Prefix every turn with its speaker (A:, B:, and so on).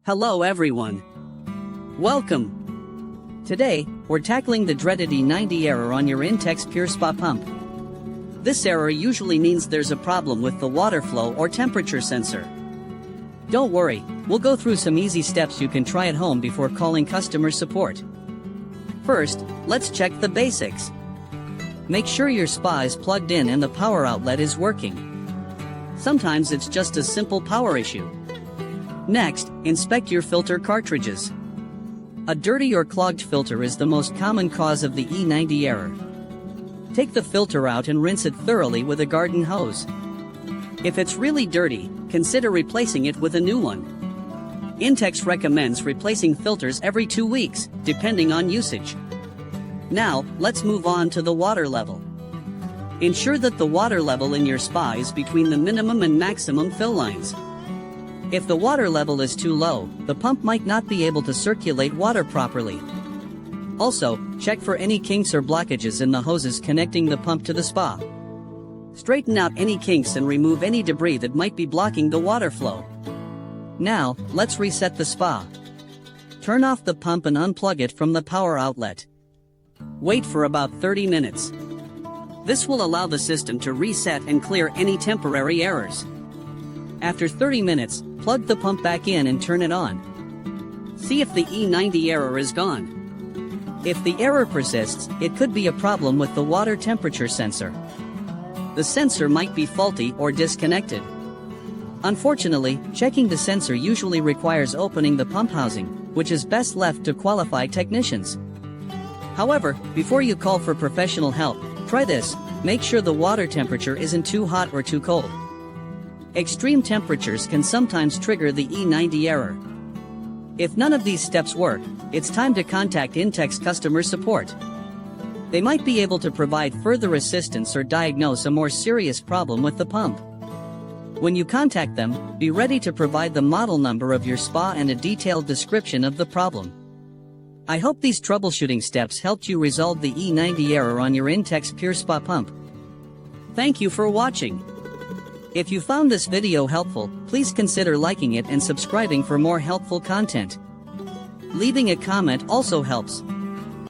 A: Hello everyone. Welcome. Today, we're tackling the dreaded E90 error on your Intex PureSpa pump. This error usually means there's a problem with the water flow or temperature sensor. Don't worry, we'll go through some easy steps you can try at home before calling customer support. First, let's check the basics. Make sure your spa is plugged in and the power outlet is working. Sometimes it's just a simple power issue. Next, inspect your filter cartridges. A dirty or clogged filter is the most common cause of the E90 error. Take the filter out and rinse it thoroughly with a garden hose. If it's really dirty, consider replacing it with a new one. Intex recommends replacing filters every 2 weeks, depending on usage. Now, let's move on to the water level. Ensure that the water level in your spa is between the minimum and maximum fill lines. If the water level is too low, the pump might not be able to circulate water properly. Also, check for any kinks or blockages in the hoses connecting the pump to the spa. Straighten out any kinks and remove any debris that might be blocking the water flow. Now, let's reset the spa. Turn off the pump and unplug it from the power outlet. Wait for about 30 minutes. This will allow the system to reset and clear any temporary errors. After 30 minutes, plug the pump back in and turn it on. See if the E90 error is gone. If the error persists, it could be a problem with the water temperature sensor. The sensor might be faulty or disconnected. Unfortunately, checking the sensor usually requires opening the pump housing, which is best left to qualified technicians. However, before you call for professional help, try this: make sure the water temperature isn't too hot or too cold. Extreme temperatures can sometimes trigger the E90 error. If none of these steps work, it's time to contact Intex customer support. They might be able to provide further assistance or diagnose a more serious problem with the pump. When you contact them, be ready to provide the model number of your spa and a detailed description of the problem. I hope these troubleshooting steps helped you resolve the E90 error on your Intex PureSpa pump. Thank you for watching. If you found this video helpful, please consider liking it and subscribing for more helpful content. Leaving a comment also helps.